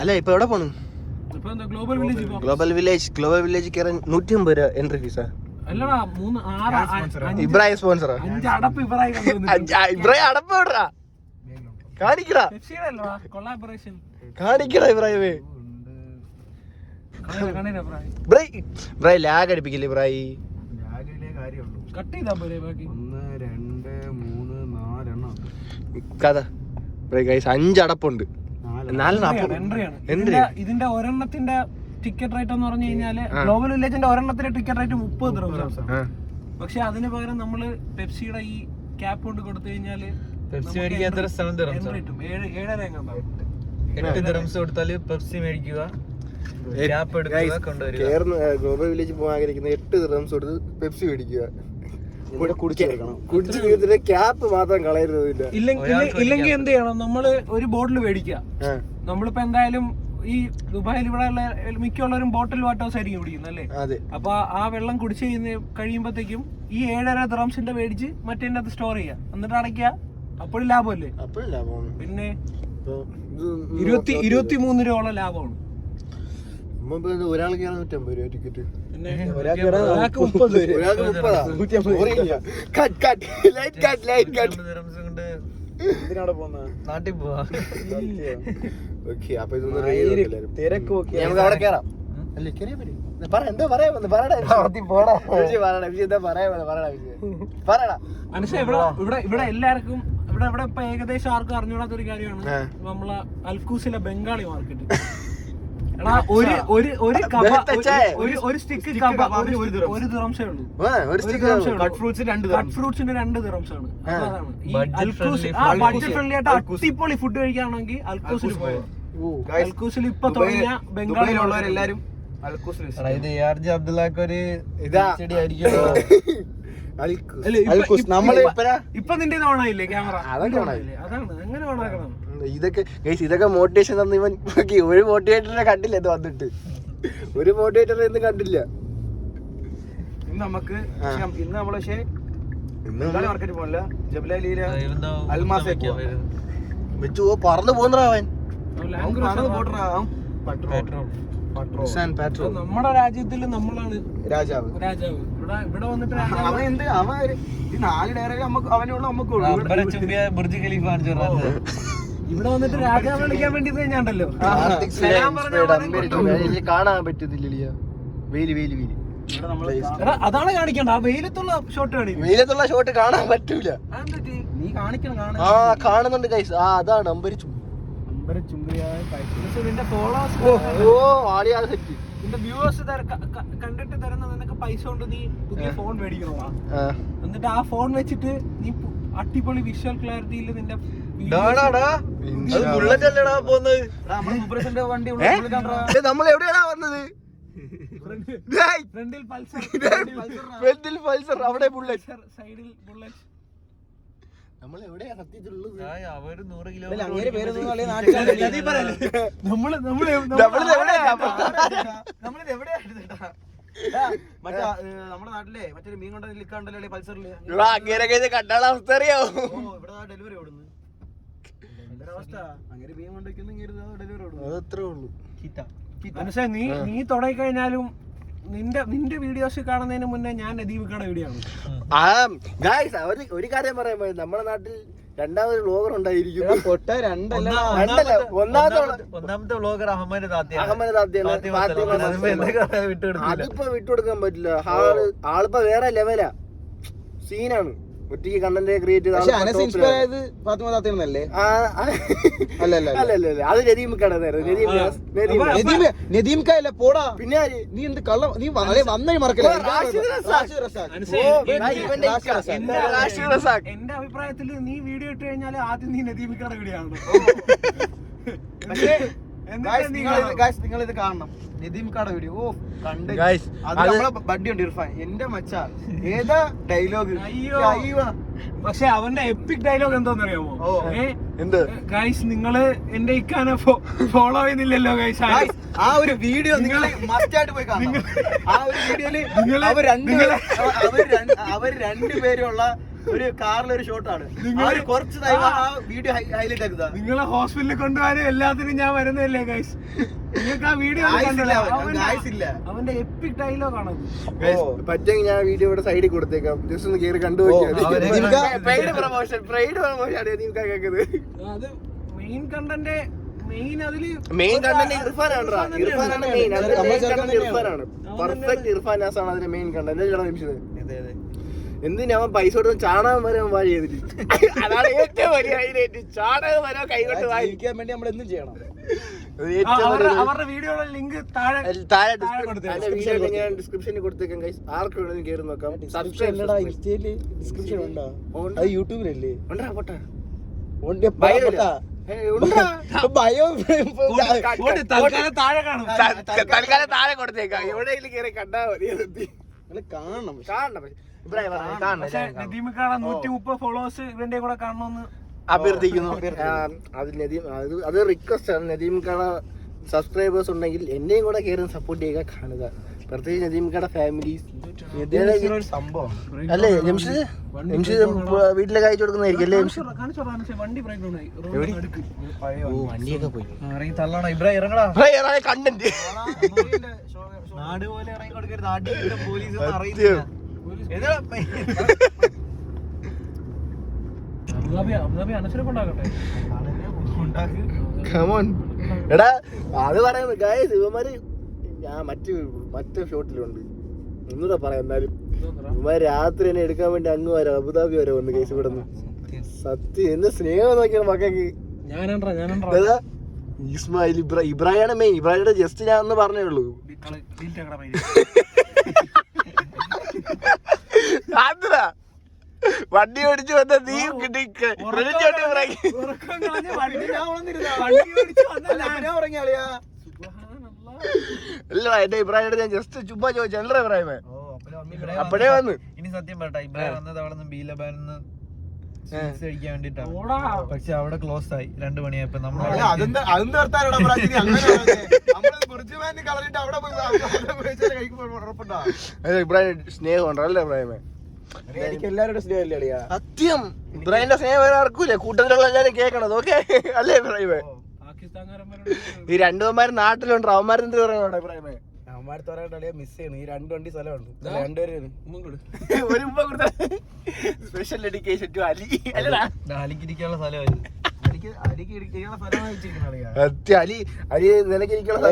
അല്ല ഇപ്പൊ എവിടെ പോണു? ഗ്ലോബൽ വില്ലേജ് കയറാൻ 150 രൂപ എൻട്രി ഫീസാ. ഇബ്രാഹിം സ്പോൺസറാ? ഇബ്രാഹിം അടപ്പ് എവിടാ? കാണിക്കടാ ഇബ്രാഹിമേ. ഇബ്രാഹിം ലാഗ് അടിപ്പിക്കില്ലേ ഇബ്രാഹിം? കഥ 5 അടപ്പുണ്ട്. ഇതിന്റെ ഒരെണ്ണത്തിന്റെ ടിക്കറ്റ് റേറ്റ് എന്ന് പറഞ്ഞു കഴിഞ്ഞാല് ഗ്ലോബൽ വില്ലേജിന്റെ ഒരെണ്ണത്തിന്റെ ടിക്കറ്റ് റേറ്റ് 30 ദിർഹംസ്. പക്ഷെ അതിന് പകരം നമ്മള് പെപ്സിയുടെ ഈ ക്യാപ്പ് കൊണ്ട് കൊടുത്തു കഴിഞ്ഞാല് പെപ്സി മേടിക്കാൻ 7 ദിർഹംസ് കിട്ടും. 7.5 എങ്ങാണ്ടാവും. 8 ദിർഹംസ് കൊടുത്താല് പെപ്സി മേടിക്കുക, ക്യാപ്പ് എടുക്കുക, കൊണ്ടുവരിക. ഗ്ലോബൽ വില്ലേജ് പോകാൻ ആഗ്രഹിക്കുന്ന 8 ദിർഹംസ് കൊടുത്ത് പെപ്സി മേടിക്കുക, കുടിച്ച് ക്യാപ്പ് മാത്രം കളയരുത്. ഇല്ലെങ്കിൽ എന്ത് ചെയ്യണം, നമ്മള് ഒരു ബോട്ടിൽ മേടിക്കുക. നമ്മളിപ്പോ എന്തായാലും ഈ ദുബായിൽ ഇവിടെ ഉള്ള മിക്കുള്ളവരും ബോട്ടിൽ വാട്ടേഴ്സ് ആയിരിക്കും കുടിക്കുന്നത് അല്ലേ? അപ്പൊ ആ വെള്ളം കുടിച്ച് കഴിയുമ്പോഴത്തേക്കും ഈ 7.5 ദിർഹംസിന്റെ മേടിച്ച് മറ്റേ അത് സ്റ്റോർ ചെയ്യുക, എന്നിട്ട് അടയ്ക്കുക. അപ്പോഴും ലാഭമല്ലേ? പിന്നെ 23 രൂപയോളം ലാഭമാണ്. ഒരാൾക്ക് 150 രൂപ ടിക്കറ്റ്, നാട്ടിൽ പോവാ. അവിടെ കേറാം. ഇവിടെ എല്ലാവർക്കും ഇവിടെ ഇപ്പൊ ഏകദേശം ആർക്കും അറിഞ്ഞൂടാത്തൊരു കാര്യമാണ് നമ്മളെ അൽക്കൂസിലെ ബംഗാളി മാർക്കറ്റ്. ഒരു സ്റ്റിക്ക് കബ 1 ദിർഹംസേ ഉള്ളൂ. കട്ട് ഫ്രൂട്ട്സിന് 2 ദിർഹംസാണ്. അതാണ് ഈ അൽക്കൂസ് ബഡ്ജറ്റ് ഫ്രണ്ട്ലി ആയിട്ട് അടിപൊളി ഫുഡ് കഴിക്കുകയാണെങ്കിൽ അൽക്കൂസിൽ പോയത്. അൽക്കൂസിൽ ഇപ്പൊ തുടങ്ങിയ ബംഗാളിലുള്ളവരെല്ലാരും ഇപ്പൊ നിന്റെ ഓണായില്ലേ ക്യാമറ? അതാണ് അങ്ങനെ ഓണാക്കണം. ഇതൊക്കെ മോട്ടിവേഷൻ തന്ന ഇവൻ ഒരു മോട്ടിവേറ്ററിനെ കണ്ടില്ല. ഇത് വന്നിട്ട് ഒരു മോട്ടിവേറ്ററെ ഇന്ന് കണ്ടില്ല. ഇന്ന് നമ്മള് പക്ഷേ മാർക്കറ്റ് പോകില്ല, വെച്ചു പറന്നു പോന്നവൻ. നമ്മുടെ രാജ്യത്തില് നമ്മളാണ് രാജാവ്. ഇവിടെ വന്നിട്ട് ബുർജ് ഖലീഫ ഇവിടെ വന്നിട്ട് രാജാവ് വിളിക്കാൻ വേണ്ടി ഞാണ്ടല്ലോ കാണാൻ പറ്റുന്നില്ല. അതാണ് കാണിക്കണ്ട. ആ വെയിലത്തുള്ള ഷോട്ട് വെയിലത്തുള്ള ഷോട്ട് കാണാൻ പറ്റൂല. നീ കാണിക്കണം. കാണുന്നുണ്ട് ഗൈസ്. അതാണ് അമ്പരിച്ചു. നിന്റെ ഫോളോവേഴ്സ് നിന്റെ വ്യൂവേഴ്സ് കണ്ടിട്ട് തരുന്ന നിനക്ക് പൈസ കൊണ്ട് നീ പുതിയ ഫോൺ മേടിക്കണോടാ. എന്നിട്ട് ആ ഫോൺ വെച്ചിട്ട് നീ അടിപൊളി വിഷ്വൽ ക്ലാരിറ്റിയിൽ നിന്റെ നമ്മൾ എവിടെയാണാ വന്നത്? ഫ്രണ്ടിൽ പൾസർ, അവിടെ ബുള്ളറ്റ്, സൈഡിൽ ബുള്ളറ്റ്. നമ്മൾ എവിടെയാ സത്യത്തിലുള്ളത്? നമ്മുടെ നാട്ടിലെ മറ്റൊരു മീൻ കൊണ്ട നിൽക്കാണ്ടല്ലേ പൾസറില്. കണ്ടാള അവസ്ഥ അറിയാവോ? ഇവിടെ ഡെലിവറി ഓടുന്നു. അവസ്ഥ അങ്ങനെ മീൻ കൊണ്ടിരിക്കുന്ന ഡെലിവറി ഓടുന്നു. അതത്രേ ഉള്ളൂ. മനസ്സിലാ? നീ തുടങ്ങി കഴിഞ്ഞാലും നിന്റെ വീഡിയോസ് കാണുന്നതിന് മുന്നേ ഞാൻ നദീമിക്കയുടെ വീഡിയോ ആണ്. ഒരു കാര്യം പറയാൻ പോയത്, നമ്മുടെ നാട്ടിൽ രണ്ടാമതൊരു വ്ലോഗർ ഉണ്ടായിരിക്കും. ഒന്നാമത്തെ വ്ലോഗർ അഹമ്മദ് അതിപ്പോ വിട്ടുകൊടുക്കാൻ പറ്റില്ല. ആളിപ്പോ വേറെ ലെവലാ, സീനാണ്. ഒറ്റയ്ക്ക് കണ്ടന്റ് ക്രിയേറ്റ് ചെയ്ത് അത് നദീമിക്കല്ല പോടാ. പിന്നെ നീ എന്ത് കള്ളം, നീ വന്നേ മറക്കില്ല. എന്റെ അഭിപ്രായത്തിൽ നീ വീഡിയോ ഇട്ട് കഴിഞ്ഞാൽ ആദ്യം നീ നദീമിക്കയുടെ വീഡിയോ ആണ്. നിങ്ങൾ ഇത് കാണണം, നദീമിക്കയുടെ വീഡിയോ. ഓ കണ്ട് ബഡ്ഡിയുണ്ട് ഇർഫാൻ, എന്റെ മച്ചാ ഏതാ ഡയലോഗ്. അയ്യോ പക്ഷെ അവന്റെ എപ്പിക് ഡയലോഗ് എന്തോന്നറിയാമോ? ഗൈസ് നിങ്ങള് എന്റെ ഇക്കാനെ ഫോളോ ചെയ്യുന്നില്ലല്ലോ ഗൈസ്. ആ ഒരു വീഡിയോ നിങ്ങൾ മസ്റ്റ് ആയിട്ട് പോയി കാണണം. ആ ഒരു വീഡിയോയില് അവർ രണ്ടുപേരുള്ള ഒരു കാറിലൊരു ഷോട്ടാണ് കുറച്ച് വീഡിയോ ഹൈലൈറ്റ് ആക്കുക. നിങ്ങളെ ഹോസ്പിറ്റലിൽ കൊണ്ടുപോകാനും എല്ലാത്തിനും ഞാൻ വരുന്നില്ലേ ഗൈസ്? നിങ്ങൾക്ക് ആ വീഡിയോ അവന്റെ എപ്പിക് ഡയലോഗ് ആണ്. പറ്റെങ്കിൽ ഞാൻ വീഡിയോ ഇവിടെ സൈഡിൽ കൊടുത്തേക്കാം, ജസ്റ്റ് ഒന്ന് കേറി കണ്ടുപോയി. അത് മെയിൻ കണ്ടന്റ് മെയിൻ കണ്ടന്റ് ഇർഫാനാണ്. ഇർഫാനാണ് പെർഫെക്റ്റ്. ഇർഫാൻ നാസാണ് അതിന്റെ മെയിൻ കണ്ടന്റ്. എന്തിനാ അവൻ പൈസ കൊടുത്ത് ചാണകം വരെ അവൻ വാഴ ചെയ്തിട്ട്, അതാണ് ഏറ്റവും വലിയ ഹൈലൈറ്റ്. ചാണകം വരെ കൈകൊണ്ട് വായിക്കാൻ വേണ്ടി നമ്മൾ എന്തും ചെയ്യണം. അവരുടെ വീഡിയോയുടെ ലിങ്ക് താഴെ ഡിസ്ക്രിപ്ഷനിൽ കൊടുത്തേക്കാം ഗൈസ്, ആർക്ക് വേണമെങ്കിലും കേറി നോക്കാം. ഡിസ്ക്രിപ്ഷൻ ഉണ്ടോ? യൂട്യൂബിലല്ലേ? തൽക്കാലം താഴെ കൊടുത്തേക്കാം, എവിടെയെങ്കിലും കേറി കണ്ടാ മതി. കാണണം. നദീമിക്കാണ് 130 ഫോളോവേഴ്സ് ഇവന്റെ കൂടെ കാണണമെന്ന് അഭ്യർത്ഥിക്കുന്നു. അത് റിക്വസ്റ്റ് ആണ്. നദീമിക്കാണ് സബ്സ്ക്രൈബേഴ്സ് ഉണ്ടെങ്കിൽ എന്നെയും കൂടെ കയറി സപ്പോർട്ട് ചെയ്യുക, കാണുക. പ്രത്യേകിച്ച് നദീമിക്കയുടെ ഫാമിലീസ് സംഭവം അല്ലേ ജംഷിദ്? വീട്ടിലേക്ക് അയച്ചു കൊടുക്കുന്നതായിരിക്കും അല്ലേ ജംഷിദ്? വണ്ടിയൊക്കെ പോയി കണ്ടന്റ് നാട് പോലെ ഇറങ്ങി കൊടുക്കരുത്. പോലീസ് അറിയില്ല. എടാ അത് പറയുന്നത് ഗായ്സ്, ഇവന്മാര് ഞാൻ മറ്റേ ഷോട്ടിലുണ്ട് ഒന്നുകൂടെ പറയാം. എന്നാലും ഇവന്മാര് രാത്രി തന്നെ എടുക്കാൻ വേണ്ടി അങ്ങ് വരാം, അബുദാബി വരെ വന്ന് കേസ് ഇവിടെ നിന്ന്. സത്യം എന്ത് സ്നേഹം നോക്കിയാണ് മക്കൾക്ക്. ഇസ്മായിൽ ഇബ്രാഹിമാണ് മെയിൻ. ഇബ്രാഹിയുടെ ജസ്റ്റ് ഞാൻ ഒന്ന് പറഞ്ഞേ ഉള്ളൂ. വണ്ടി ഓടിച്ചു വന്ന നീ അല്ല എന്റെ ഇബ്രാഹിം ഞാൻ ജസ്റ്റ് ചുമ്മാ ചോദിച്ചല്ലേ ഇബ്രാഹിമേ? അപ്പഴേ വന്ന് ഇനി സത്യം പറയട്ടെ, ഇബ്രാഹിം വന്നത് അവിടെ നിന്ന് ബീലബാനിന്ന് കഴിക്കാൻ വേണ്ടിട്ടാണ്. പക്ഷെ അവിടെ ക്ലോസ് ആയി 2 മണിയായപ്പോ. ഇബ്രാഹിം സ്നേഹം ഉണ്ടോ അല്ലേ ഇബ്രാഹിമേ? എനിക്ക് എല്ലാവരുടെ സ്നേഹമല്ലേ സത്യം. ഇബ്രാഹിമിന്റെ സ്നേഹം വേറെ ആർക്കൂല, കൂട്ടത്തിലുള്ള എല്ലാരും കേൾക്കണത്. ഓക്കെ അല്ലേ ഇബ്രാഹിമേ? ഈ രണ്ടുപേരും നാട്ടിലുണ്ട്, അവന്മാരെന്ത് പറയണോടാ ഇബ്രാഹിമേ? അവന്മാരത്ത് പറയാ മിസ് ചെയ്യണം. ഈ 2 വണ്ടി സ്ഥലമുണ്ട്, 2 പേര് ഒരു ഉമ്മ കൊടുത്ത സ്പെഷ്യൽ ഡെഡിക്കേഷൻ ടു അലി. അല്ലടാ അലിക്ക് ഇരിക്കാനുള്ള സ്ഥലമായിരുന്നു. സത്യം അലി നിനക്ക് ഇരിക്കാനുള്ള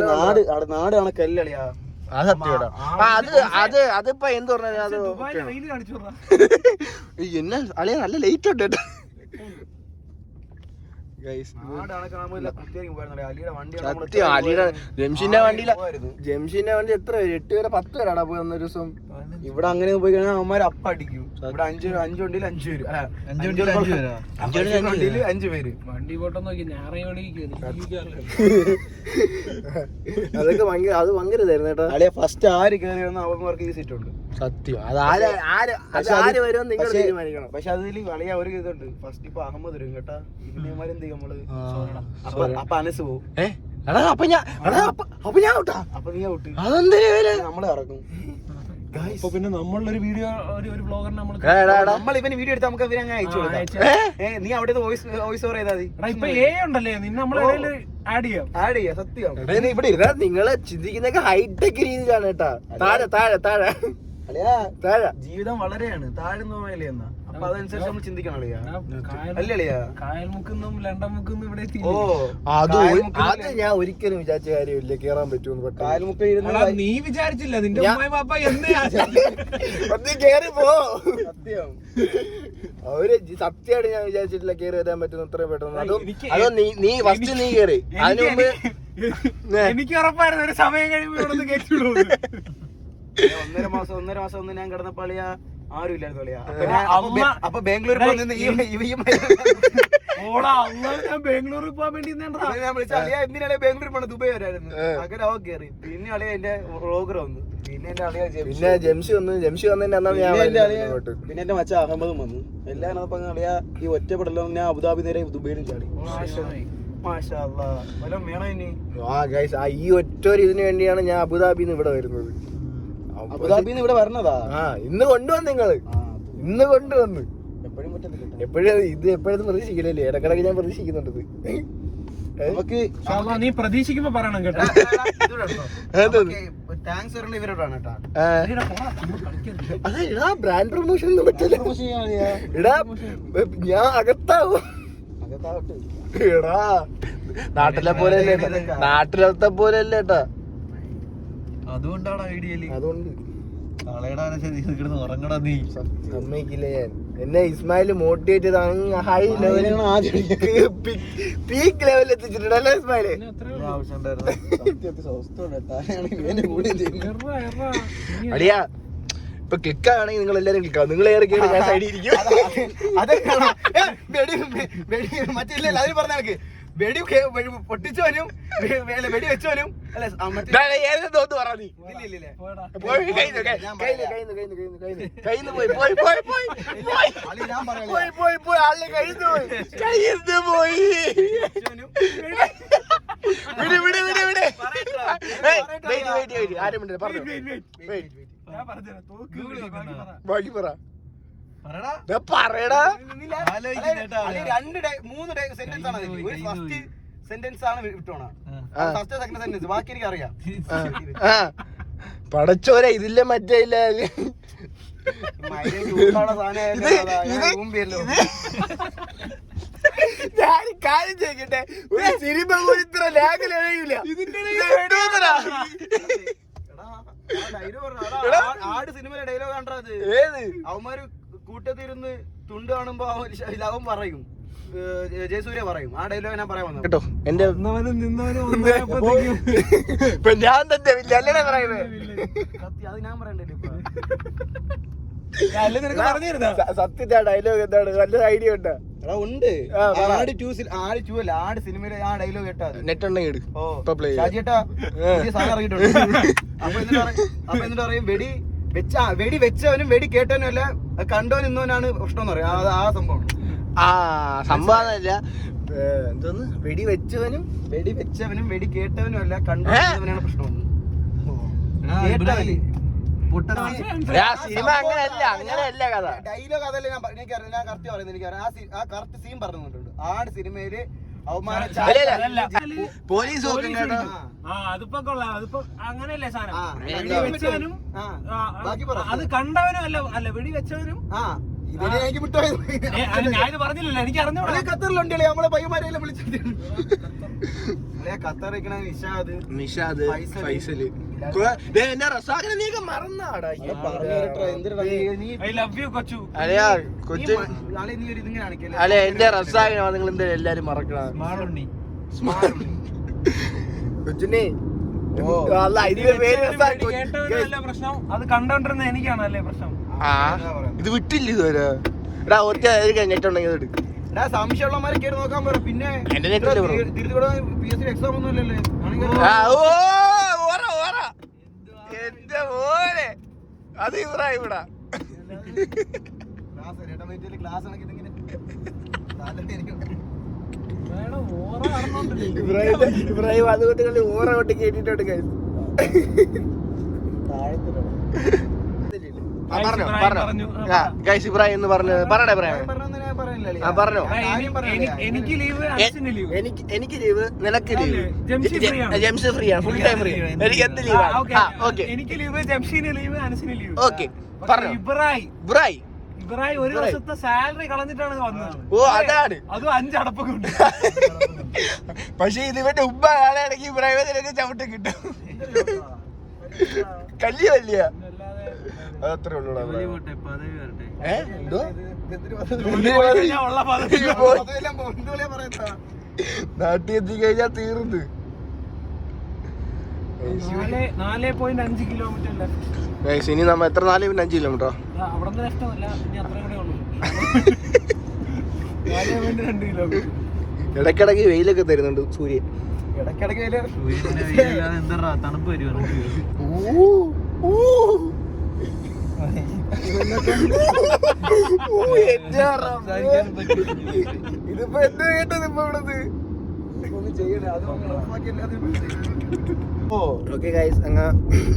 നാട് കണക്കല്ലളിയാ. അത് സത്യമാടാ. അതിപ്പോ എന്ത് പറഞ്ഞാൽ അത് എന്നാ അളിയ നല്ല ലേറ്റ് ഉണ്ട് കേട്ടോ. സത്യം അലിയുടെ ജംഷിന്റെ വണ്ടി എത്ര പേര്? 8 പേരെ 10 പേരാടാ പോയി അന്നൊരു ദിവസം. ഇവിടെ അങ്ങനെ പോയി കഴിഞ്ഞാൽ അവന്മാര് അപ്പ അടിക്കും. ഇവിടെ 5 വണ്ടിയിൽ 5 പേര്, 5 വണ്ടിയിൽ 5 പേര്. വണ്ടി പോട്ടെന്ന് നോക്കി അതൊക്കെ ഭയങ്കര ഇതായിരുന്നു കേട്ടോ. അല്ലെ ഫസ്റ്റ് ആര് കയറി വന്ന അവന്മാർക്ക് ഈ സീറ്റ് ഉണ്ട്. സത്യം അത് ആര് വരുമെന്ന് നിങ്ങൾ തീരുമാനിക്കണം. പക്ഷെ അതിൽ കളിയ ഒരു ഇതുണ്ട്. ഫസ്റ്റ് ഇപ്പൊ അഹമ്മദ് വരും കേട്ടാ. ഇതിന്മാരെന്ത് ചെയ്യും നമ്മള്? അപ്പൊ അനസ് പോവും. അപ്പൊ ഞാൻ ഔട്ടാ. അപ്പൊ നീ ഔട്ട്. നമ്മള് ഇറക്കും. പിന്നെ നമ്മളൊരു വീഡിയോ ഒരു ബ്ലോഗറിന് നമ്മൾ ഇവന് വീഡിയോ എടുത്ത് നമുക്ക് ഇവരെ അയച്ചു കൊടുക്കാം. നീ അവിടെ വോയിസ് ഓവർ ചെയ്താൽ മതി. ഇപ്പൊ ഉണ്ടല്ലേ, നിന്നെ നമ്മളെ ആഡ് ചെയ്യാം. സത്യം ഇവിടെ ഇരുന്നാ നിങ്ങള് ചിന്തിക്കുന്നൊക്കെ ഹൈടെക് രീതിയിലാണ് കേട്ടാ. താഴെ ജീവിതം വളരെയാണ് താഴ്ന്ന പോയല്ലേ എന്നാ. അപ്പൊ അതനുസരിച്ച് നമ്മൾ ചിന്തിക്കണം അല്ലളിയാ. കായൽമുക്കുന്നും ലണ്ടൻമുക്കുന്നും ഇവിടെ അത് ഞാൻ ഒരിക്കലും വിചാരിച്ച കാര്യമില്ല കേറാൻ പറ്റുമെന്ന്. കായൽമുക്ക് നീ വിചാരിച്ചില്ല, നിന്റെ പാപ്പ കേറി പോ. സത്യം അവര് സത്യമായിട്ട് ഞാൻ വിചാരിച്ചിട്ടില്ല കേറി വരാൻ പറ്റുന്ന അത്രയും പെട്ടെന്ന്. അതോ നീ ഫസ്റ്റ് നീ കേറി, അതിന് മുമ്പ് എനിക്ക് ഉറപ്പായിരുന്നു ഒരു സമയം കഴിയുമ്പോ ഇവിടെ കേട്ടിടും. 1.5 മാസം ഒന്നും ഞാൻ കിടന്നപ്പോ അളിയാ ആരും ഇല്ലായിരുന്നു അളിയാ. അപ്പൊ ബാംഗ്ലൂരിൽ ഞാൻ ബാംഗ്ലൂരിൽ പോകാൻ വേണ്ടി അളിയാ എന്തിനാ ബാംഗ്ലൂർ പോണ ദുബായ് വരായിരുന്നു. അങ്ങനെ അവ കയറി. പിന്നെ അളിയാ എന്റെ വ്ളോഗർ വന്നു. പിന്നെ എന്റെ അളിയാ ജംഷി വന്നതിന്റെ പിന്നെ എന്റെ മച്ച അഹമ്മദും വന്നു. എല്ലാരും അളിയാ ഈ ഒറ്റപ്പെടലോ ഞാൻ അബുദാബി നേരെ ദുബൈയിലും ചാടി. ഈ ഒറ്റ ഇതിനു വേണ്ടിയാണ് ഞാൻ അബുദാബിന്ന് ഇവിടെ വരുന്നത്. അബുദാബിന്ന് ഇവിടെ വരണതാ. ഇന്ന് കൊണ്ടുവന്ന് നിങ്ങള് ഇന്ന് കൊണ്ടുവന്ന് എപ്പോഴും പ്രതീക്ഷിക്കില്ലല്ലേ, ഇടക്കിടക്ക് ഞാൻ പ്രതീക്ഷിക്കുന്നുണ്ട്. നമുക്ക് നീ പ്രതീക്ഷിക്കുമ്പോ പറയണം കേട്ടോ. താങ്ക്സ് പറയണ ഇവരോടാണ് കേട്ടോ. ബ്രാൻഡ് പ്രൊമോഷൻ ഒന്നും പറ്റില്ല. എടാ ഞാൻ അകത്താവും. എടാ നാട്ടിലെ പോലെ നാട്ടിലത്തെ പോലെ അല്ലേ ഏട്ടാ. അതുകൊണ്ടാണ് ഐഡിയല്. അതുകൊണ്ട് ഉറങ്ങടാ നീ. സമ്മതിക്കില്ല ഞാൻ. എന്നെ ഇസ്മായില് മോട്ടിവേറ്റ് ചെയ്ത് അങ്ങ് ഹൈ ലെവലിൽ പീക്ക് ലെവലിൽ എത്തിച്ചിട്ടുണ്ടല്ലേ ഇസ്മായില്. അടിയാ ഇപ്പൊ ക്ലിക്ക് ആണെങ്കിൽ നിങ്ങൾ എല്ലാരും ക്ലിക്കാവും. നിങ്ങൾ ഏറെ കേട്ട് ഞാൻ സൈഡിൽ ഇരിക്കും. മറ്റേ അതിന് പറഞ്ഞ വെടി പൊട്ടിച്ചവനും വെടി വെച്ചവനും പറയടാ. 2-3 സെന്റൻസ് ആണ്. ഫസ്റ്റ് സെന്റൻസ് ആണ് വിട്ടോണ. ഫസ്റ്റ് സെക്കൻഡ് സെന്റൻസ് ബാക്കി എനിക്ക് അറിയാം. പടച്ചോരെ ഇതില്ലേ മറ്റേ ഇല്ല ഞാൻ കാര്യം ചെയ്യട്ടെ. ഒരു സിനിമ പോലും ഇത്ര ലാഗിൽ എഴുതില്ല. ആട് സിനിമയിലെ ഡയലോഗ് കണ്ടത്. അവന്മാര് കൂട്ടത്തിരുന്ന് തുണ്ട് കാണുമ്പോ അവൻ പറയും, ജയസൂര്യ പറയും. ആ ഡയലോഗ് ഞാൻ പറയാൻ വന്നു കേട്ടോ. എന്റെ ഞാൻ തന്നെ അല്ലേ പറയുന്നത്. അത് ഞാൻ പറയണ്ടല്ലോ ഇപ്പൊ. സത്യത്തെ ആ ഡയലോഗ് എന്താണ്? നല്ല ഐഡിയ ഉണ്ടോ? ഉണ്ട്. ആട് സിനിമയിലെ ആ ഡയലോഗ് കേട്ടാ നെറ്റ് ഉണ്ടെങ്കിൽ ഷാജിയേട്ടാ സാധനം ഇറങ്ങിയിട്ടുണ്ട്. അപ്പൊ എന്നിട്ട് പറയും വെടി വെച്ചവനും വെടി കേട്ടവനും അല്ല കണ്ടവൻ ഇന്നവനാണ് പ്രശ്നം എന്ന് പറയും. ആ സംഭവം സംഭവം എന്തോന്ന് വെടി വെച്ചവനും വെടി കേട്ടവനും അല്ല കണ്ടവനാണ് പ്രശ്നം. സിനിമ അങ്ങനെയല്ല കഥ. ഡയലോഗ് അതല്ലേ ഞാൻ കറക്റ്റ് പറയുന്നത്. എനിക്കറിയാം ആ കറക്റ്റ് സീൻ പറഞ്ഞിട്ടുണ്ട്. ആട് സിനിമയില് പോലീസ് അതിപ്പോ കൊള്ളാം. അതിപ്പോ അങ്ങനെയല്ലേ സാധനം. ബാക്കി പറ. അത് കണ്ടവനും അല്ല വെടി വെച്ചവനും. എനിക്ക് വിട്ടുപോയത് ഞാൻ ഇത് പറഞ്ഞില്ലല്ലോ, എനിക്ക് അറിഞ്ഞൂടാ. ഖത്തറിലുണ്ടല്ലേ നമ്മളെ പയ്യന്മാരെല്ലാം വിളിച്ചിട്ട്. ഖത്തറിക്കണ നിഷാദ് ഫൈസല്. മറന്നാടാ. ഐ ലവ് യു കൊച്ചു. അല്ലെ എന്റെ റസാഖിനെ നിങ്ങൾ എന്തായാലും എല്ലാരും മറക്കണം. കൊച്ചിനെ പ്രശ്നം അത് കണ്ടോണ്ടിരുന്ന എനിക്കാണല്ലേ പ്രശ്നം. ഇത് വിട്ടില്ല ഇതുവരെ. എടാ ഒറ്റ നെറ്റ് ഉണ്ടെങ്കിൽ അത് എടുക്കും. സംശയമുള്ളമാരെ കയറി നോക്കാൻ പറ. പിന്നെ എന്റെ നെറ്റ് PSC എക്സാം ഒന്നും ഇല്ലല്ലേ. എന്റെ മോനെ അത് ഇവിടെ ക്ലാസ് ഇബ്രാഹിം അതുകൊണ്ട് ഓറ കൊണ്ട് കേട്ടിട്ടുണ്ട്. ഇബ്രാഹിം എന്ന് പറഞ്ഞത് പറയണേ പറഞ്ഞോ. എനിക്ക് ലീവ്, എനിക്ക് ലീവ്, നിനക്ക് ലീവ്. ജംഷി ഫ്രീ ആണ്, ഫുൾ ടൈം ഫ്രീ. എനിക്ക് എന്ത് ലീവാണ്? എനിക്ക് ലീവ്, ജംഷീന് ലീവ്, അനസിന് ലീവ്. ഓക്കെ പറഞ്ഞോ. ഇബ്രാഹിം ഒരു വർഷത്തെ സാലറി കളഞ്ഞിട്ടാണ് വന്നത്. ഓ അതാണ്. അതും 5 അടപ്പൊക്കെ ഉണ്ട്. പക്ഷെ ഇത് ഇവന്റെ ഉമ്മ ആളാണെങ്കിൽ ഇബ്രാഹിം ചവിട്ട് കിട്ടും. കല്യ വല്യ അതത്രേ ഉള്ളൂടാ. എന്തോ നാട്ടിൽ എത്തിക്കഴിഞ്ഞാ തീർന്ന്. 4.5 കിലോമീറ്റർ ഇനി നമ്മ എത്ര 4.5 കിലോമീറ്റർ അവിടെ നിന്ന് ഇഷ്ടമല്ല. ഇനി അത്ര കൂടെ ഉള്ളൂ. 4.2 കിലോമീറ്റർ. ഇടയ്ക്കിടയ്ക്ക് വെയിലൊക്കെ തരുന്നുണ്ട് സൂര്യൻ. ഇടയ്ക്കിടയ്ക്ക് എന്താ തണുപ്പ് വരുവാണ്. ഇതിപ്പോ എന്ത് കേട്ടത് ഇപ്പൊ ഇവിടുന്ന്. ഓക്കെ ഗൈസ്,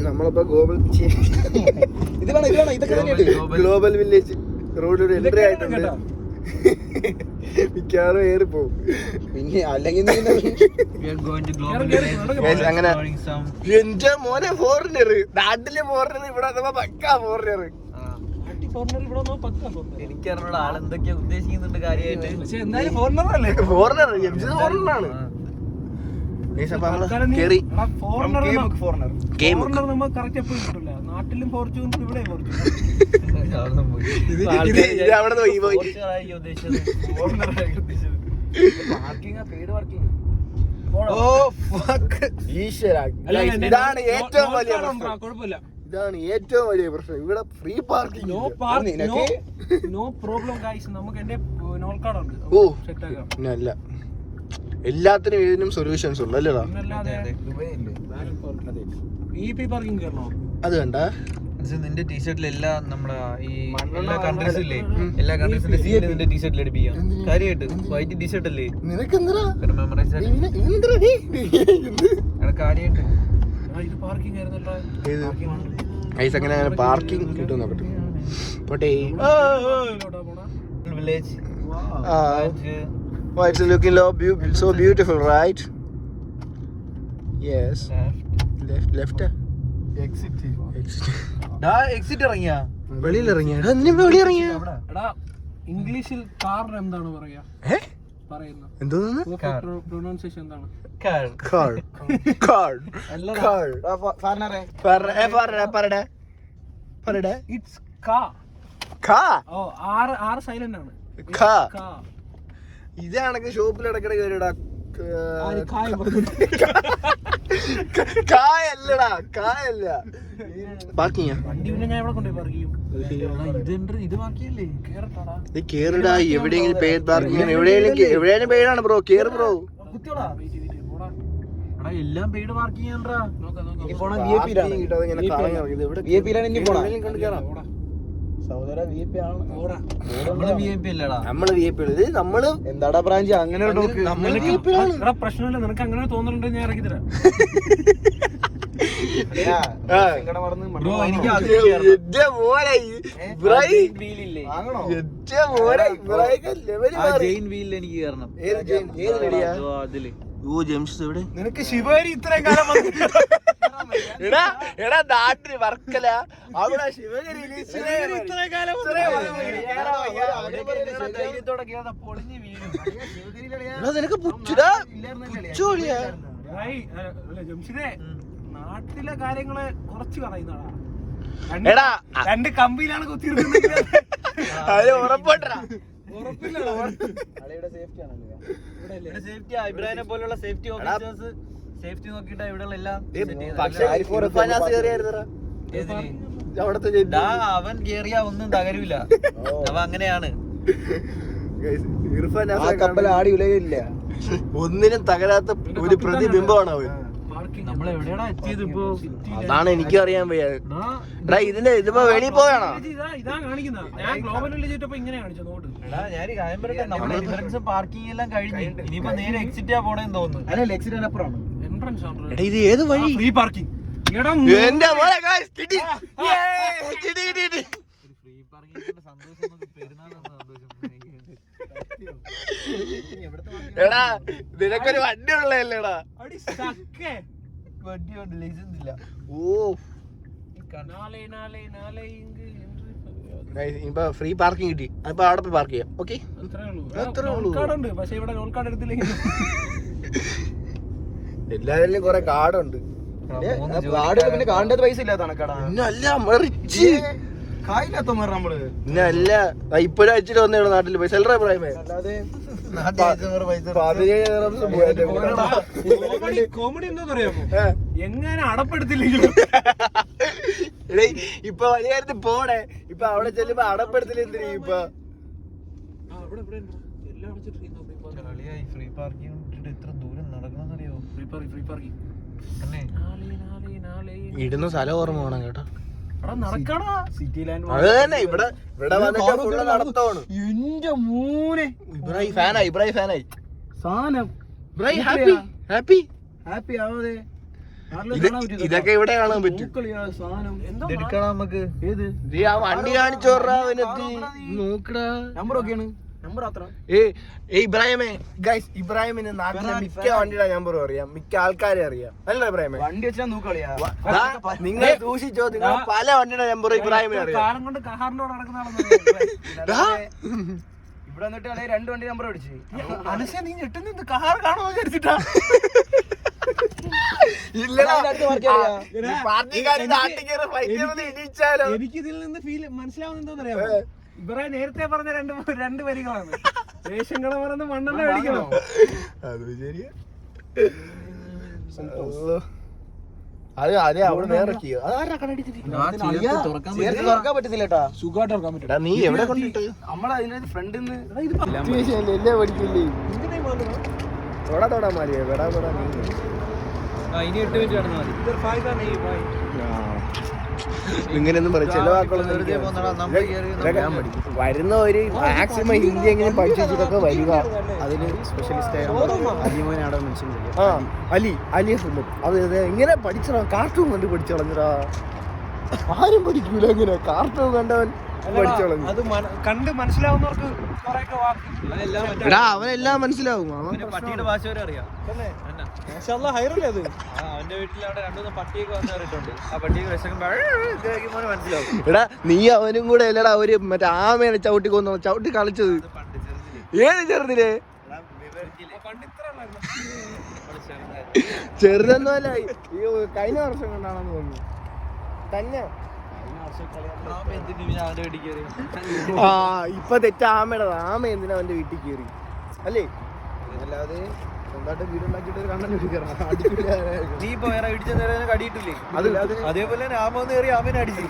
നമ്മളിപ്പോ ഗ്ലോബൽ വില്ലേജ് റോഡിലൂടെ എൻട്രി ആയിട്ടുണ്ട്. മിക്കവാറും ഏറി പോവും. പിന്നെ അല്ലെങ്കിൽ അങ്ങനെ എന്റെ മോനെ ഫോറിനർ, നാട്ടിലെ ഫോറിനർ, ഇവിടെ വന്നപ്പോ പക്കാ ഫോറിനർ. എനിക്കറിഞ്ഞൂടെ ആളെന്തൊക്കെയാ ഉദ്ദേശിക്കുന്നുണ്ട് കാര്യമായിട്ട്. പക്ഷെ എന്തായാലും ഫോറിനറല്ലേ? ഫോറിനർ ഫോറിനറാണ്. ഫോറിനർ നമുക്ക് കറക്റ്റ് എപ്പോഴും കിട്ടില്ല. നാട്ടിലും ഫോർച്യൂണർ ഇവിടെ ഫോർച്യൂണർ. ഇതാണ് ഏറ്റവും വലിയ കുഴപ്പമില്ല. ഇതാണ് ഏറ്റവും വലിയ പ്രശ്നം. ഇവിടെ free parking, no problem guys. നമുക്ക് എന്റെ നോൾ കാർഡ് ഉണ്ട്. ഓ അല്ല, എല്ലാത്തിനും ഇതിനും സൊല്യൂഷൻസ് ഉണ്ട് അല്ലേടാ. അത് കണ്ട നിന്റെ ടീഷർട്ടിൽ എല്ലാ നമ്മുടെ ഈ എല്ലാ കൺട്രീസും ഇല്ലേ, എല്ലാ കൺട്രീസിന്റെ സീൽ നിന്റെ ടീഷർട്ടിൽ അടിപ്പിക്കാം. കാര്യമായിട്ട് വൈറ്റ് ടീഷർട്ട് അല്ലേ നിനക്ക് എന്തിനാ കാര്യമായിട്ട് അങ്ങനെ അങ്ങനെ പാർക്കിംഗ് കിട്ടുന്ന പോട്ടെ. Village Oh, it's looking so beautiful, right? Yes. Left. Exit. Exit ഇറങ്ങിയാ വെളിയിൽ ഇറങ്ങിയ ഇംഗ്ലീഷിൽ കാറിന് എന്താണ് പറയാ? എന്തോന്ന് പ്രൊനൗൺസിയേഷൻ എന്താണ്? ഇറ്റ്സ് കാ. ഓ ആറ് സൈലന്റ് ആണ്. ഇതാണെങ്കിൽ ഷോപ്പിൽ ഇടയ്ക്കിടെ കയറിടാ. കായല്ല പാർക്കിംഗ്. കേറിടാ. എവിടെയെങ്കിലും പെയ്ഡ് പാർക്കിംഗ്, എവിടെയെങ്കിലും പെയ്ഡാണ് ബ്രോ. കേറ് ബ്രോ. എല്ലാം പെയ്ഡ് പാർക്കിംഗ് എന്താടാ ബ്രാഞ്ച് അങ്ങനെ പ്രശ്നമില്ല. നിനക്ക് അങ്ങനെ തോന്നുന്നുണ്ട്, ഞാൻ ഇറക്കി തരാം. നിനക്ക് ശിവരി ഇത്രയും കാലം എടാ നാട്ടില് വർക്കല, അവിടെ ശിവഗിരിയില് ഇത്രയും കാലം നിനക്ക് നാട്ടിലെ കാര്യങ്ങള് കുറച്ച് പറയുന്നതാ. രണ്ട് കമ്പിയിലാണ് കുത്തിയിരുന്നത്. ഇബ്രാഹിനെ പോലുള്ള സേഫ്റ്റി ഓഫീസേഴ്സ് സേഫ്റ്റി നോക്കിയിട്ട് ഇവിടെയുള്ള എല്ലാം അവൻ കേറിയ ഒന്നും തകരൂല. അവ അങ്ങനെയാണ്. ആടി ഉലകില്ല, ഒന്നിനും തകരാത്ത ഒരു പ്രതിബിംബമാണ് അവൻ. നമ്മൾ എവിടെയാടാ എത്തിയത് ഇപ്പൊ? അതാണ് എനിക്ക് അറിയാൻ വയ്യ. ഇതിന്റെ ഇതിപ്പോ വെളിയിൽ പോയാണോ? നമ്മുടെ എൻട്രൻസ് പാർക്കിംഗ് എല്ലാം കഴിഞ്ഞു. ഇനിയിപ്പോ നേരെ എക്സിറ്റാ പോണേന്ന് തോന്നുന്നു. അല്ല എക്സിറ്റ് അപ്പുറമാണ്. ഇത് ഏത് വഴി? Free parking. എന്റെ മോനെ കിട്ടി. ഫ്രീ പാർക്കിംഗ് സന്തോഷം. എടാ നിനക്കൊരു വണ്ടി ഉള്ളതല്ലേടാ? വണ്ടിയുണ്ട്, ലൈസൻസ് ഇല്ല. ഇപ്പൊ ഫ്രീ പാർക്കിംഗ് കിട്ടി. അപ്പൊ അവിടെ പോയി പാർക്ക് ചെയ്യാം. ഓക്കെ, പക്ഷെ ഇവിടെ നോൾ കാർഡ് എടുത്തില്ലെങ്കിൽ എല്ലാവരിലും കൊറേ കാർഡുണ്ട്. പിന്നെ കാർഡിന്റെ പൈസ ഇല്ലാത്ത അല്ല ഇപ്പോഴും അയച്ചിട്ട് വന്നേ നാട്ടില് പൈസ അല്ല പ്രായമേ. കോമഡി എന്താ പറയാമോ? എങ്ങനെ അടപ്പെടുത്തില്ലെങ്കിലും ഇപ്പൊ വലിയ കാര്യത്തിൽ പോണേ. ഇപ്പൊ അവിടെ ചെല്ലുമ്പോ അടപ്പെടുത്തില്ല. എന്തിനാ ഇപ്പൊ ഫ്രീ പാർക്കിംഗ് ഇത്ര ദൂരം നടക്കണമെന്നറിയോ? ഫ്രീ പാർക്കിംഗ് ഇടുന്ന സ്ഥലം ഓർമ്മ വേണം കേട്ടോ. നടക്കണ അത് തന്നെ ഇവിടെ വന്നിട്ട് ഫുള്ള് നടത്തമാണ്. എന്റെ മോനെ ഇബ്രാഹിം ഫാനായി സാധനം. ഹാപ്പി ആവാതെ ഇതൊക്കെ ഇവിടെ കാണാൻ പറ്റും. എടുക്കണം നമുക്ക്. ഏത് ആ വണ്ടി കാണിച്ചോറാ അവനെത്തി നോക്കടാ. നമ്പറൊക്കെയാണ്. നമ്പർ അത്ര ഇബ്രാഹിമേ ഗൈസ്, ഇബ്രാഹിമിന് നാട്ടിലെ മിക്ക വണ്ടിയുടെ നമ്പർ അറിയാം, മിക്ക ആൾക്കാരെ അറിയാം. അല്ല ഇബ്രാഹിമേ, വണ്ടി വെച്ചാൽ നോക്കളിയാ. നിങ്ങൾ സൂക്ഷിച്ചോ, നിങ്ങൾ പല വണ്ടിയുടെ നമ്പർ ഇബ്രാഹിമിന് അറിയാം. കാലം കൊണ്ട് കാറിനോട് നടക്കുന്ന ഇവിടെ വന്നിട്ട് 2 വണ്ടി നമ്പർ അടിച്ചു. അനുശ നീ ഞെട്ടുന്ന കാർ കാണുമോ വിചാരിച്ചിട്ടാ? എനിക്കിതിൽ നിന്ന് മനസ്സിലാവുന്ന എന്താണെന്നറിയാമോ? ഇവരെ നേരത്തെ പറഞ്ഞ രണ്ട് വരികളാണ്. റേഷൻ കട പറഞ്ഞ് മണ്ണെണ്ണ മേടിക്കണം. അത് ശരിയാ. അതെ അവിടെ നേരെ തുറക്കാൻ പറ്റത്തില്ലേട്ടാ. സുഖമായിട്ട് തുറക്കാൻ പറ്റും. നീ എവിടെ കൊണ്ടിട്ട് നമ്മളെ അതിനകത്ത് ഫ്രണ്ടിൽ നിന്ന് എല്ലാം പഠിക്കില്ലേ? തൊടാ മാറിയേ വെടാ ഇനി 8 മിനിറ്റ് കിടന്നാൽ മതി. ഇങ്ങനെയൊന്നും പറയും ചില വാക്കുകളൊന്നും വരുന്ന ഒരു മാക്സിമം ഹിന്ദി എങ്ങനെ പഠിച്ചിട്ടൊക്കെ വരിക. അതിന് സ്പെഷ്യലിസ്റ്റ് അലി അഹമ്മദ്. അത് എങ്ങനെ പഠിച്ചടാ? കാർട്ടൂൺ കണ്ട് പഠിച്ചു കളഞ്ഞടാ. ആരും പഠിക്കൂല എങ്ങനെ കാർട്ടൂൺ കണ്ടവൻ പഠിച്ചു കളഞ്ഞു. അത് കണ്ട് മനസ്സിലാവുന്നവർക്ക് അവനെല്ലാം മനസ്സിലാവും. പട്ടിയുടെ ഭാഷ വരെ അറിയാം. ഹൈറല്ലേ അത്? അവന്റെ വീട്ടിൽ അവിടെ 2-3 പട്ടിയൊക്കെ വന്ന് കയറിയിട്ടുണ്ട്. ആ പട്ടിക്ക് വിശക്കുമ്പോൾ മനസ്സിലാവും. എടാ നീ അവനും കൂടെ അല്ലടാ ഒരു മറ്റേ ആമേനെ ചവിട്ടി കളിച്ചത്. ഏത് ചെറുതില്ലേ? ചെറുതൊന്നും അല്ല, കഴിഞ്ഞ വർഷം കൊണ്ടാണെന്ന് തോന്നുന്നു തന്നെ. ഇപ്പൊ തെറ്റ ആമയുടെ. ആമ എന്തിനാ അവന്റെ വീട്ടിൽ കയറി അല്ലേ? അല്ലാതെ സ്വന്തമായിട്ട് വീടുണ്ടാക്കിട്ട് കണ്ണൻ നീ ഇപ്പൊ വേറെ ഇടിച്ച നേരം കടിയിട്ടില്ലേ? അതേപോലെ ആമ ഒന്ന് കയറി ആമേനെ അടിച്ചു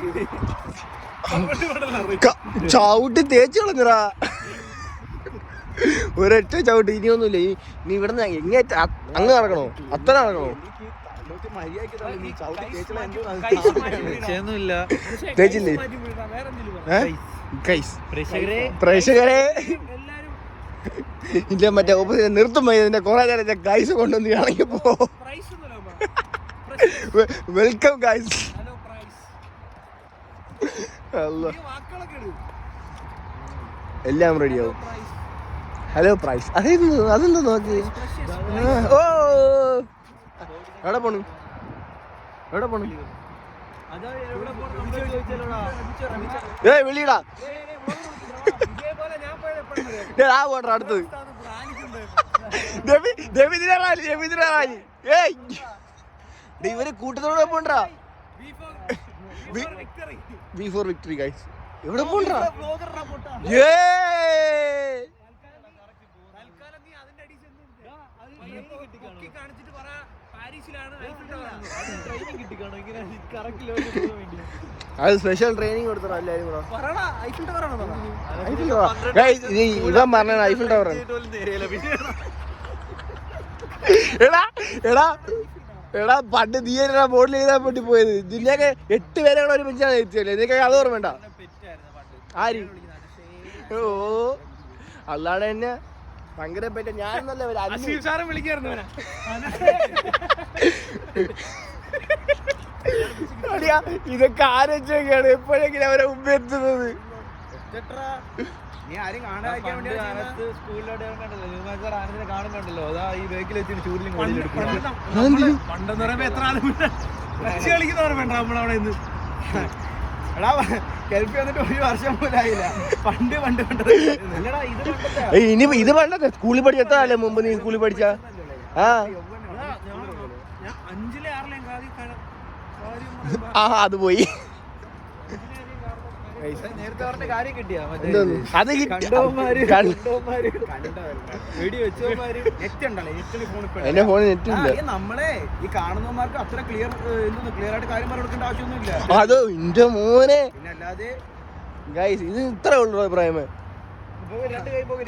ചവിട്ടി തേച്ച് കളഞ്ഞറാ. ഒരൊറ്റ ചവിട്ടി. ഇനിയൊന്നുമില്ല. നീ ഇവിടെ നിന്ന് എങ്ങേറ്റ അങ്ങ് നടക്കണോ? അത്ര നടക്കണോ? തേച്ചില്ലേ? പ്രേക്ഷകരെ ഇല്ല മറ്റേ ഓപ്പോസിറ്റ് നിർത്തുമ്പോ ഇതിന്റെ കുറെ നേരം ഗൈസ് കൊണ്ടുവന്ന് ഇറങ്ങിയപ്പോ വെൽക്കം ഗൈസ്. എല്ലാം റെഡിയാവും. Hello price. അതെന്താ നോക്കി? ഓ എവിടെ പോണു? വിളിയടാ. ആ പോട്ടെ അടുത്തത്. ഇവര് കൂട്ടത്തോടെ പോണ്ടാ. B for victory guys. എവിടെ പോണ്ടാ? അത് സ്പെഷ്യൽ ട്രെയിനിങ് കൊടുത്തോ എല്ലാരും കൂടെ. ഇവൻ പറഞ്ഞ ഐഫിൽ ടവർ. എടാ പണ്ട് നീ ബോർഡിൽ എഴുതാൻ വേണ്ടി പോയത്. ഇതിന്റെയൊക്കെ 8 പേരെ കൂടെ ഒരു മിനിറ്റാണ് എത്തിയല്ലേ? ഇതൊക്കെ അത് ഓർമ്മ. ആര്? ഓ അല്ലാതെ തന്നെ ഭയങ്കര പറ്റ. ഞാനൊന്നല്ല ഇതൊക്കെ ആലോചിച്ചൊക്കെയാണ് എപ്പോഴെങ്കിലും അവരെ മുമ്പ് എത്തുന്നത്. പണ്ടെന്ന് പറയുമ്പോ എത്ര ആളും കളിക്കുന്നവർ വേണ്ട നമ്മളവിടെ ഇന്ന്. ഇനി ഇത് പണ്ടത്തെ സ്കൂളിൽ പഠിച്ച എത്ര ആളെ മുമ്പ് നീ സ്കൂളിൽ പഠിച്ച? അത് പോയി. നേരത്തെ പറഞ്ഞ കാര്യം കിട്ടിയാ? അത് എന്റെ ഫോണിൽ നെറ്റ് ഇല്ല. നമ്മളെ ഈ കാണുന്നവന്മാർക്ക് അത്ര ക്ലിയർ ആയിട്ട് കാര്യം പറഞ്ഞു കൊടുക്കേണ്ട ആവശ്യമൊന്നുമില്ല. അതോ എന്റെ മോനെ. പിന്നെ അല്ലാതെ ഗൈസ് ഇത് ഇത്ര ഉള്ളു അഭിപ്രായമേ. 2 കൈ പോകെ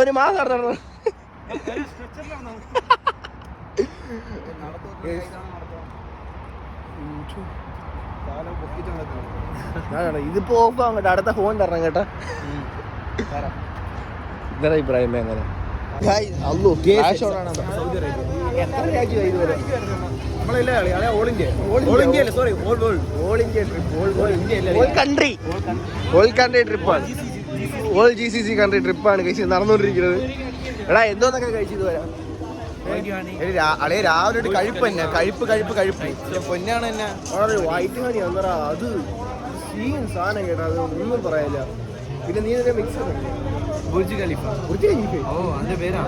ഒരു മാസം നടന്നു. ഇതിപ്പോ ഓഫ് ആവും കേട്ടോ. അടുത്ത ഫോൺ തരണം കേട്ടോ. ഇതര അഭിപ്രായമേ അങ്ങനെ. ഓൾ കൺട്രി ട്രിപ്പാണ്. ഓൾ GCC കൺട്രി ട്രിപ്പാണ് കഴിച്ച് നടന്നുകൊണ്ടിരിക്കുന്നത്. എടാ എന്തോന്നൊക്കെ കഴിച്ചത് വരാം. അളേ രാവിലെ ഒരു കഴിപ്പ് തന്നെ, കഴിപ്പ് പൊന്നാണ് തന്നെ. വൈറ്റ് ഹണി അന്നേരം അത് സീൻ സാധനം കേട്ടോ, അത് ഒന്നും പറയാനില്ല. പിന്നെ നീ ഇതിന്റെ മിക്സ് ബുർജ് ഖലീഫ. ഓ അതിന്റെ പേരാ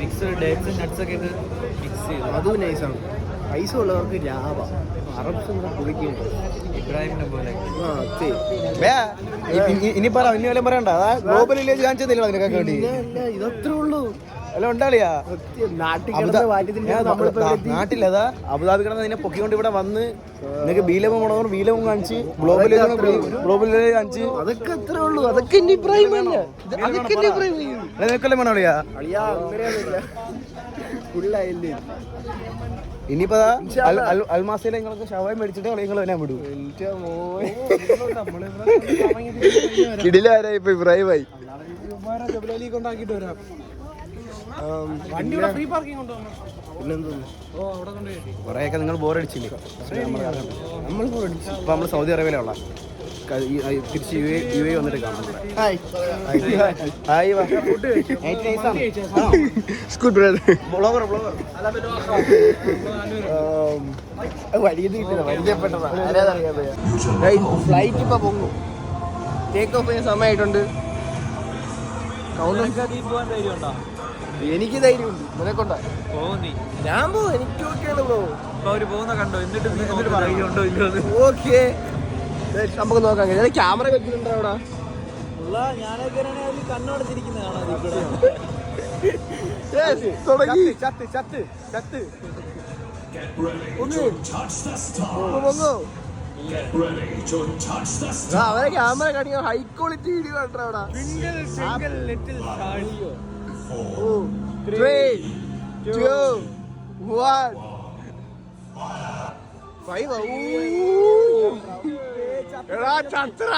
മിക്സ് ഡേറ്റ്സ് നട്ട്സ് ഒക്കെ മിക്സ് ചെയ്ത് അതും നൈസാണ്. പൈസ ഉള്ളവർക്ക് ലാഭ. അറബ്സ് കുടിക്കുന്നുണ്ട് ഇബ്രാഹിമിനെ പോലെ. ഇനി പറ ഇനി വല്ലതും പറയണ്ട. ഗ്ലോബൽ വില്ലേജ് കാണിച്ചതില്ല അതിനൊക്കെ വേണ്ടി. ഇതത്രേ ഉള്ളൂ. അല്ല ഉണ്ടാളിയാ നാട്ടിലതാ അബുദാബി കിടന്ന് നിന്നെ പൊക്കിക്കൊണ്ട് ഇവിടെ വന്ന് നിനക്ക് ബീലവും കൊണ്ടു ബീലവും കാണിച്ച് ഗ്ലോബൽ വില്ലേജ് കാണിച്ച് അതൊക്കെ അത്രേ ഉള്ളൂ. അതൊക്കെ എന്റെ അഭിപ്രായം. നിനക്കെല്ലാം വേണം അളിയാ. ഫുള്ളായില്ലേ. ഇനിയിപ്പോ അൽമാസയിലെ നിങ്ങൾക്ക് ഷവായി മേടിച്ചിട്ട് കളികൾ വരാൻ വിടൂ. കിടിലാരായി ഇപ്പൊ ഇബ്രാഹിമായി. കൊണ്ടാക്കിട്ട് വരാം. കുറെയൊക്കെ നിങ്ങൾ ബോറടിച്ചില്ലേ? നമ്മൾ ബോറടിച്ചു. ഇപ്പൊ നമ്മള് സൗദി അറേബ്യയിലുള്ള തിരിച്ച് യു എ വന്നിട്ട് കാണാം. ഫ്ലൈറ്റ് ഇപ്പൊ പൊങ്ങും. ടേക്ക് ഓഫ് ചെയ്യാൻ സമയമായിട്ടുണ്ട്. എനിക്ക് ധൈര്യമുണ്ട്. നിനക്കൊണ്ടാ? ഞാൻ പോവും. എനിക്ക് ഓക്കെയാണ് ബ്രോ. കണ്ടോ എന്നിട്ട് ഓക്കെ നമുക്ക് നോക്കാം. ക്യാമറ വെക്കുന്നുണ്ടോ അവിടെ? അവരെ ക്യാമറ കാണിക്കാൻ ഹൈ ക്വാളിറ്റി വീഡിയോ കണ്ടോ അവിടെ? 3, 2, 1 5. എടാ ചത്ര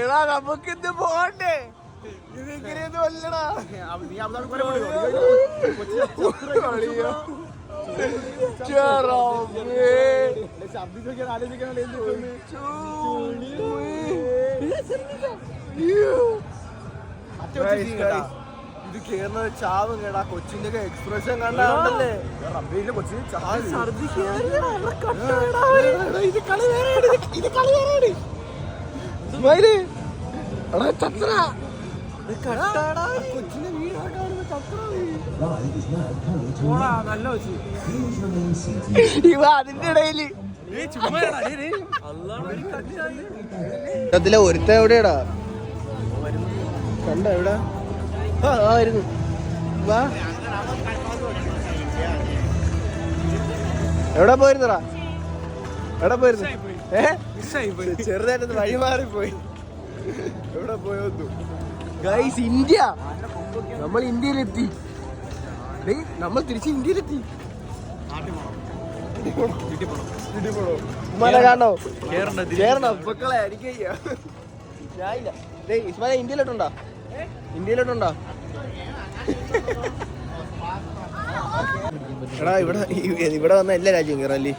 എടാ നമുക്കിന്ന് പോകണ്ടേ? ഇതിങ്ങനെയൊന്നും അല്ലടാ. ഇത് കേറുന്നത് ചാവും കേടാ. കൊച്ചിന്റെ ഒക്കെ എക്സ്പ്രഷൻ കണ്ടല്ലേ കൊച്ചിന് ഇവ അതിന്റെ ഇടയില് ഒരുത്ത എവിടെയാടാ കണ്ട എവിടാ? ആയിരുന്നു. വാ എവിടെ പോയിരുന്നടാ? എവിടെ പോയിരുന്നു? ചെറുതായിട്ട് വഴി മാറിപ്പോയി. എവിടെ പോയോന്നു ഗൈസ്? ഇന്ത്യ. നമ്മൾ ഇന്ത്യയിലെത്തി. നമ്മൾ തിരിച്ച് ഇന്ത്യയിലെത്തി. ഉമ്മാനെ കാണോ? കേറണം മക്കളെ. എനിക്ക് ഞാനില്ല. ഇസ്മാനെ ഇന്ത്യയിലോട്ടുണ്ടോ? ഇന്ത്യയിലോട്ടുണ്ടോ? എടാ ഇവിടെ വന്ന എല്ലാ രാജ്യവും കയറാം അല്ലേ?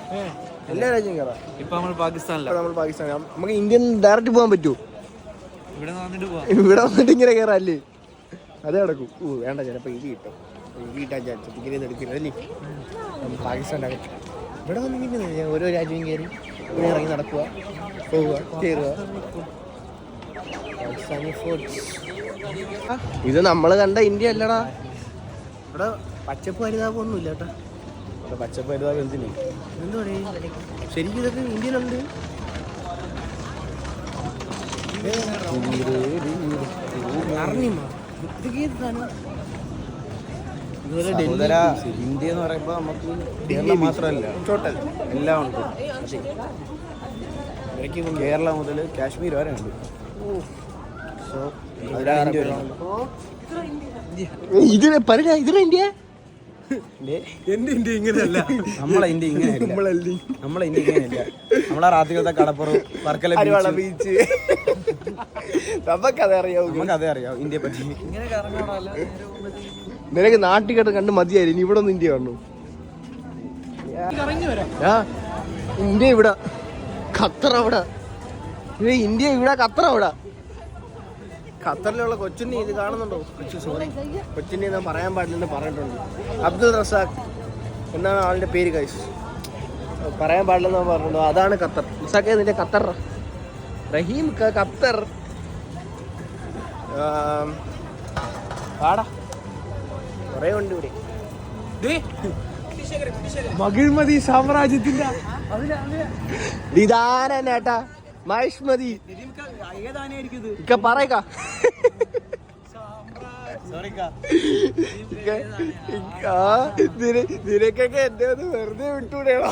എല്ലാ രാജ്യവും കയറാം. ഇപ്പൊ നമ്മൾ പാകിസ്ഥാനിലാണ്. നമ്മൾ പാകിസ്ഥാൻ. നമുക്ക് ഇന്ത്യയിൽ നിന്ന് ഡയറക്റ്റ് പോകാൻ പറ്റുമോ? ഇവിടെ വന്നിട്ട് ഇങ്ങനെ കയറാം അല്ലേ? അതേ നടക്കും. വേണ്ട ചിലപ്പോ ഇത് കിട്ടും. ഇത് കിട്ടാൻ ചാൻസ് ഇങ്ങനെ എടുക്കില്ല അല്ലേ? പാകിസ്ഥാൻ്റെ അകത്ത് ഇവിടെ വന്നിങ്ങനെ ഓരോ രാജ്യവും കയറി ഇങ്ങനെ ഇറങ്ങി നടക്കുക, പോവുക, കയറുക. ഇത് നമ്മൾ കണ്ട ഇന്ത്യ അല്ലടാ. ഇവിടെ പച്ചപ്പ് ഹരിതാപൊന്നും ഇല്ല കേട്ടോ. ഇവിടെ പച്ചപ്പ് ഹരിതാപം എന്തിനു? എന്താ പറയുക? ശരിക്കും ഇതൊക്കെ ഇന്ത്യയിലുണ്ട്. ഇന്ത്യ എന്ന് പറയുമ്പോ നമുക്ക് കേരളം മാത്രമല്ല, ടോട്ടൽ എല്ലാം ഉണ്ട്. കേരള മുതൽ കാശ്മീർ വരെ ഉണ്ട്. ഇതിനെ പറഞ്ഞ ഇതിലെ ഇന്ത്യ എന്റെ ഇന്ത്യ ഇങ്ങനെയല്ല. നമ്മളെ ഇന്ത്യ ഇങ്ങനെയല്ല. നമ്മളെ ഇന്ത്യ ഇങ്ങനെയല്ല. നമ്മളെ റാത്തികളത്തെ കടപ്പുറം, വർക്കല ബീച്ച്, നമുക്കതേ അറിയാവൂ. നമുക്കതേ അറിയാം ഇന്ത്യയെ പറ്റി. നിനക്ക് നാട്ടിൽ കണ്ട് മതിയായി. ഇനി ഇവിടെ ഒന്നും ഇന്ത്യ കാണു. ഇന്ത്യ ഇവിടെ, ഖത്തർ അവിടെ. ഇത് ഇന്ത്യ ഇവിടെ, ഖത്തർ അവിടെ. ഖത്തറിലുള്ള കൊച്ചുണ്ണി ഇത് കാണുന്നുണ്ടോ? സോറി, കൊച്ചുണ്ണി ഞാൻ പറയാൻ പാടില്ലെന്ന് പറഞ്ഞിട്ടുണ്ട്. അബ്ദുൾ റസാഖ് എന്നാണ് ആളുടെ പേര് ഗൈസ്. പറയാൻ പാടില്ലെന്ന് പറഞ്ഞിട്ടുണ്ട്. അതാണ് ഖത്തർ. റസാഖ് നിന്റെ ഖത്തർ. റഹീം ഖത്തർ. പാടാ കുറേ ഉണ്ട് ഇവിടെ. മകിഴ്മതി സാമ്രാജ്യത്തിന്റെ ഇതാരേട്ടാ മഹിഷ്മതി ഇക്ക പറയക്ക. നിനക്കൊക്കെ എന്റെ ഒന്ന് വെറുതെ വിട്ടൂടെയാണോ?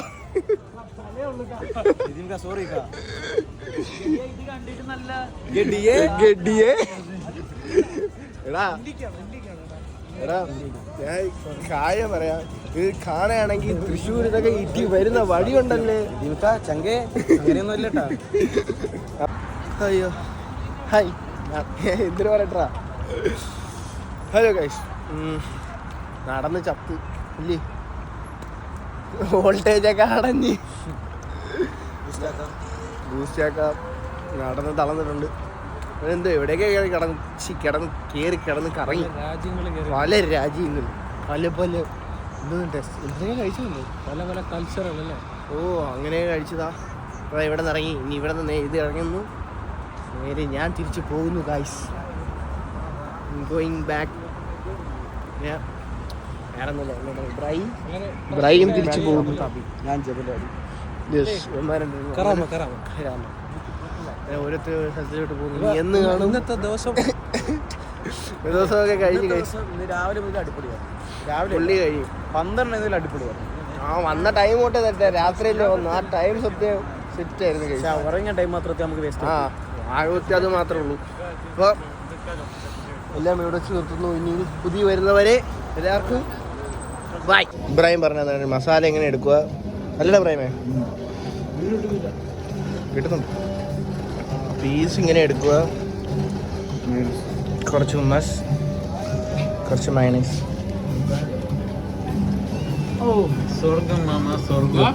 ഗഡിയെ എടാ എടാ ഞാൻ കാര്യം പറയാം. ഇത് കാണുകയാണെങ്കിൽ തൃശ്ശൂർ ഇതൊക്കെ ഇറ്റി വരുന്ന വഴിയുണ്ടല്ലേ ചങ്കേ. അങ്ങനെയൊന്നും ഇല്ലട്ടാ. അയ്യോ ഹായ് എന്തിനു പറയട്ടാ. ഹലോ ഗൈസ്, നടന്ന് ചത്ത് ഇല്ലേ, വോൾട്ടേജൊക്കെ അടഞ്ഞ് ബൂസ്റ്റാക്കാം. നടന്ന് തളർന്നിട്ടുണ്ട്. എന്തോ എവിടെയൊക്കെ കിടന്ന് കറങ്ങി പല രാജ്യങ്ങൾ പല പല എന്തൊക്കെ കഴിച്ചു പല പല കൾച്ചറൽ അല്ലേ. ഓ അങ്ങനെ കഴിച്ചതാ. അപ്പോൾ ഇവിടെ നിന്ന് ഇറങ്ങി, ഇനി ഇവിടെ നിന്ന് ഇത് ഇറങ്ങുന്നു. നേരെ ഞാൻ തിരിച്ചു പോകുന്നു ഗൈസ്, ഗോയിങ് ബാക്ക്. വേറെ ഒന്നുമില്ല, ഇബ്രാഹിം തിരിച്ചു പോകുന്നു. ഞാൻ ജബലാടി. ഓരോരുത്തർ സ്ഥലത്തിലോട്ട് പോകുന്നു. എന്ന് കാണും ഇന്നത്തെ ദിവസമൊക്കെ കഴിഞ്ഞ് കഴിച്ചു. രാവിലെ മുതൽ അടിപൊളിയാണ്. പുള്ളി കഴിയും 12 മുതൽ അടിപൊളിയാണ്. ആ വന്ന ടൈം തൊട്ടേ തെറ്റാ. രാത്രിയല്ലേ വന്നു, ആ ടൈം സത്യം സെറ്റ് ആയിരുന്നു കഴിച്ചു. ഉറങ്ങിയ ടൈം മാത്രമേ നമുക്ക് വേസ്റ്റ്. ആകെ അത് മാത്രമേ ഉള്ളൂ. അപ്പോൾ എല്ലാം ഇവിടെ വെച്ച് നിർത്തുന്നു. ഇനി പുതിയ വരുന്നവരെ എല്ലാവർക്കും ബൈ. ഇബ്രാഹിം പറഞ്ഞതാണ് മസാല എങ്ങനെ എടുക്കുക. അല്ലടാ ഇബ്രാഹിമേ, കിട്ടുന്നുണ്ട്. പീസ് ഇങ്ങനെ എടുക്കുക, കുറച്ച് ഹുമ്മസ്, കുറച്ച് മയണൈസ്. സ്വർഗം മാമ സ്വർഗം.